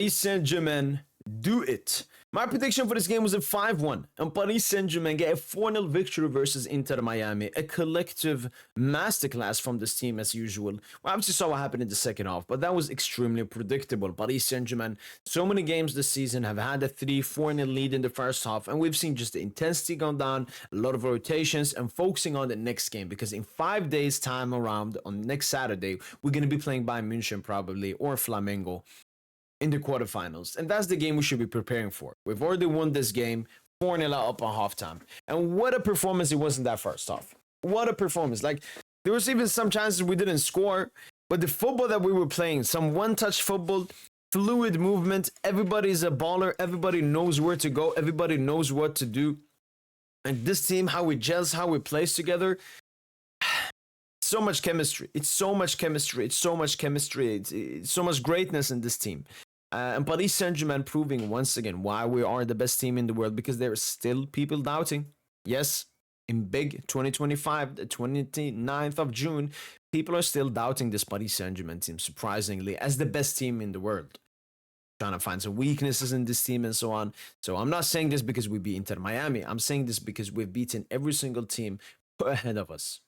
Paris Saint Germain do it. My prediction for this game was a 5-1, and Paris Saint Germain get a 4-0 victory versus Inter Miami. A collective masterclass from this team as usual. We obviously saw what happened in the second half, but that was extremely predictable. Paris Saint Germain, so many games this season have had a 3-4-0 lead in the first half, and we've seen just the intensity gone down, a lot of rotations, and focusing on the next game because in 5 days' time around on next Saturday, we're going to be playing Bayern München probably or Flamengo in the quarterfinals. And that's the game we should be preparing for. We've already won this game 4-0 up on halftime. And what a performance it was in that first half. What a performance. Like, there was even some chances we didn't score, but the football that we were playing, some one-touch football, fluid movement, everybody's a baller, everybody knows where to go, everybody knows what to do. And this team, how it gels, how it plays together, so much chemistry. It's so much chemistry. It's so much chemistry. It's so much greatness in this team. And Paris Saint Germain proving once again why we are the best team in the world, because there are still people doubting. Yes, in big 2025, the 29th of June, people are still doubting this Paris Saint Germain team, surprisingly, as the best team in the world. Trying to find some weaknesses in this team and so on. So I'm not saying this because we beat Inter Miami. I'm saying this because we've beaten every single team ahead of us.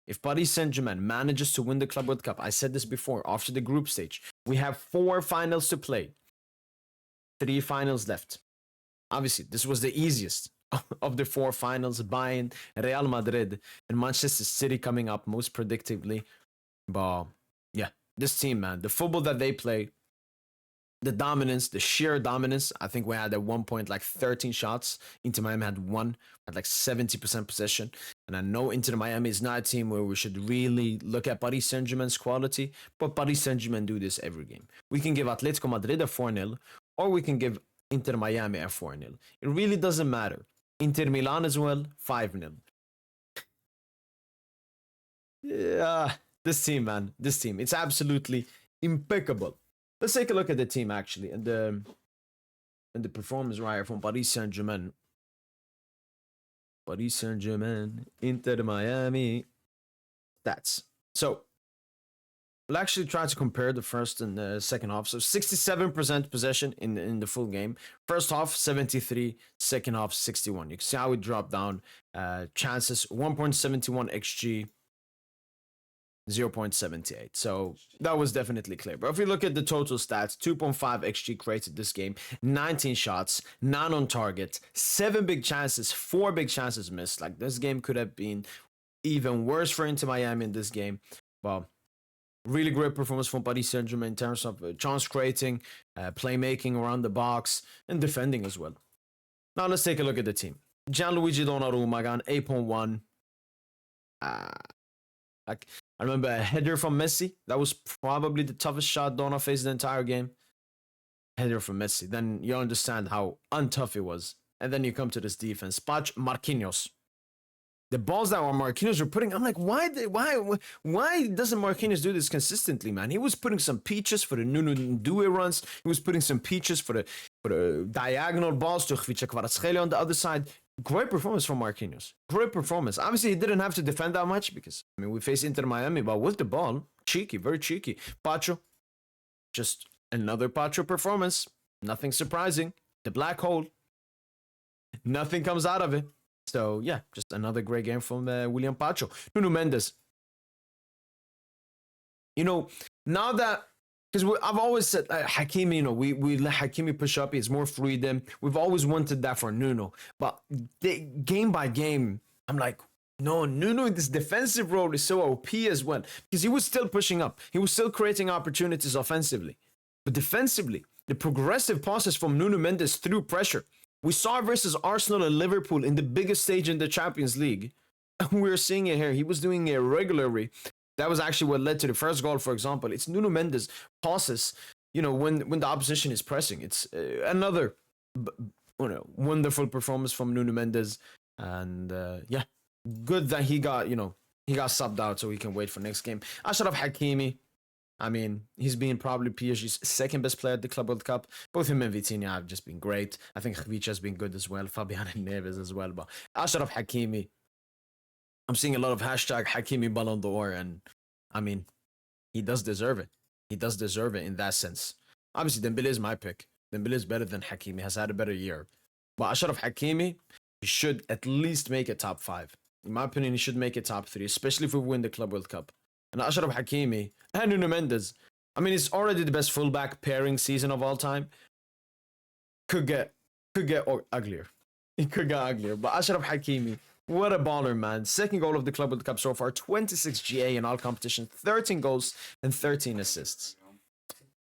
If Paris Saint Germain manages to win the Club World Cup, I said this before, after the group stage, we have 4 finals to play. 3 finals left. Obviously, this was the easiest of the 4 finals. Bayern, Real Madrid, and Manchester City coming up most predictably. But yeah, this team, man, the football that they play, the dominance, the sheer dominance. I think we had at one point like 13 shots. Inter Miami had 1, had like 70% possession. And I know Inter Miami is not a team where we should really look at Paris Saint Germain's quality, but Paris Saint Germain do this every game. We can give Atletico Madrid a 4-0, or we can give Inter Miami a 4-0. It really doesn't matter. Inter Milan as well, 5-0. Yeah, this team, man, this team, it's absolutely impeccable. Let's take a look at the team actually, and the performance right here from Paris Saint Germain. Paris Saint Germain, Inter Miami. Stats. So we'll actually try to compare the first and the second half. So 67% possession in the full game. First half 73, second half 61. You can see how it dropped down. Chances 1.71 xG. 0.78. So that was definitely clear. But if we look at the total stats, 2.5 XG created this game, 19 shots, 9 on target, 7 big chances, 4 big chances missed. Like, this game could have been even worse for Inter Miami in this game. Well, really great performance from Paris Saint Germain in terms of chance creating, playmaking around the box, and defending as well. Now let's take a look at the team. Gianluigi Donnarumma got 8.1. Like, I remember a header from Messi. That was probably the toughest shot Donna faced the entire game. Header from Messi. Then you understand how untough it was. And then you come to this defense. Marquinhos. The balls that Marquinhos were putting, I'm like, why doesn't Marquinhos do this consistently, man? He was putting some peaches for the Nuno Ndue runs. He was putting some peaches for the diagonal balls to Khvicha Kvaratskhelia on the other side. Great performance from Marquinhos. Great performance. Obviously, he didn't have to defend that much because, I mean, we faced Inter Miami, but with the ball, cheeky, very cheeky. Pacho, just another Pacho performance. Nothing surprising. The black hole. Nothing comes out of it. So, yeah, just another great game from William Pacho. Nuno Mendes. You know, now that, because I've always said, Hakimi, you know, we let Hakimi push up. It's more freedom. We've always wanted that for Nuno. But game by game, I'm like, no, Nuno in this defensive role is so OP as well. Because he was still pushing up. He was still creating opportunities offensively. But defensively, the progressive passes from Nuno Mendes through pressure. We saw it versus Arsenal and Liverpool in the biggest stage in the Champions League. And we're seeing it here. He was doing it regularly. That was actually what led to the first goal, for example. It's Nuno Mendes passes, you know, when the opposition is pressing. It's another wonderful performance from Nuno Mendes. And yeah, good that he got subbed out so he can wait for next game. Achraf Hakimi, I mean, he's been probably PSG's second best player at the Club World Cup. Both him and Vitinha have just been great. I think Khvicha has been good as well. Fabian Neves as well. But Achraf Hakimi, I'm seeing a lot of hashtag Hakimi Ballon d'Or, and I mean, he does deserve it. He does deserve it in that sense. Obviously, Dembele is my pick. Dembele is better than Hakimi, has had a better year. But Ashraf Hakimi, he should at least make it top 5. In my opinion, he should make it top 3, especially if we win the Club World Cup. And Ashraf Hakimi and Nuno Mendes, I mean, it's already the best fullback pairing season of all time. Could get uglier. It could get uglier. But Ashraf Hakimi, what a baller, man. Second goal of the Club World Cup so far. 26 GA in all competitions. 13 goals and 13 assists.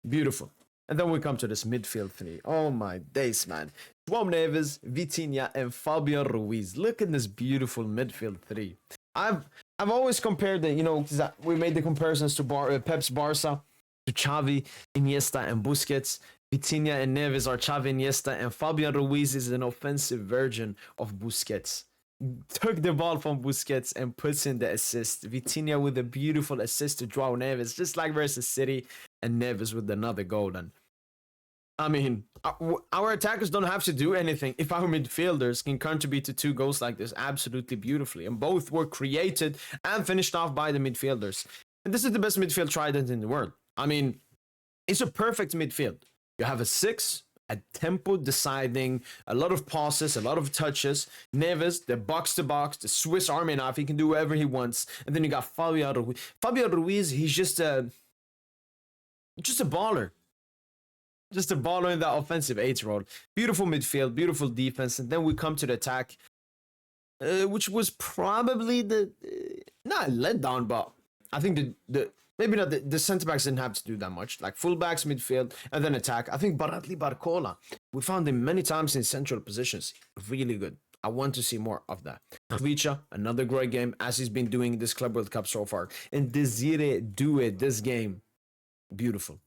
Beautiful. And then we come to this midfield three. Oh my days, man. João Neves, Vitinha, and Fabian Ruiz. Look at this beautiful midfield three. I've always compared the, we made the comparisons to Pep's Barca, to Xavi, Iniesta, and Busquets. Vitinha and Neves are Xavi, Iniesta, and Fabian Ruiz is an offensive version of Busquets. Took the ball from Busquets and puts in the assist. Vitinha with a beautiful assist to João Neves, just like versus City, and Neves with another goal. And I mean, our attackers don't have to do anything if our midfielders can contribute to 2 goals like this absolutely beautifully. And both were created and finished off by the midfielders. And this is the best midfield trident in the world. I mean, it's a perfect midfield. You have a 6, a tempo deciding, a lot of passes, a lot of touches. Neves, the box-to-box, the Swiss Army knife. He can do whatever he wants. And then you got Fabian Ruiz. Fabian Ruiz, he's just a baller. Just a baller in that offensive 8 role. Beautiful midfield, beautiful defense. And then we come to the attack, which was probably not let down, but I think maybe not the center backs didn't have to do that much. Like fullbacks, midfield, and then attack. I think Baratli Barcola, we found him many times in central positions. Really good. I want to see more of that. Kvicha, another great game, as he's been doing this Club World Cup so far. And Desire Doué, this game, beautiful.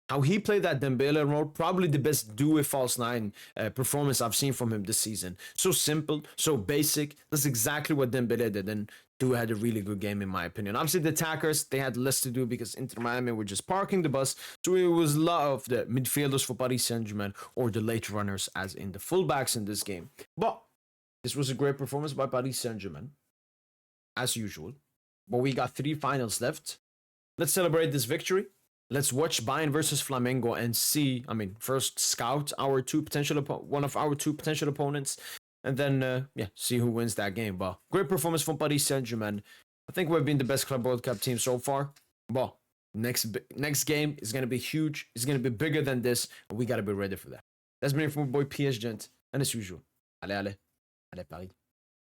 How he played that Dembele role, probably the best Doué false 9 performance I've seen from him this season. So simple, so basic. That's exactly what Dembele did, and Doué had a really good game in my opinion. Obviously, the attackers, they had less to do because Inter Miami were just parking the bus, so it was a lot of the midfielders for Paris Saint Germain or the late runners as in the fullbacks in this game. But this was a great performance by Paris Saint Germain, as usual. But we got 3 finals left. Let's celebrate this victory. Let's watch Bayern versus Flamengo and see, first scout our one of our 2 potential opponents, and then, see who wins that game. But great performance from Paris Saint Germain. I think we've been the best Club World Cup team so far. But next game is going to be huge. It's going to be bigger than this, and we got to be ready for that. That's been it from my boy PS Gent, and as usual, allez, Paris.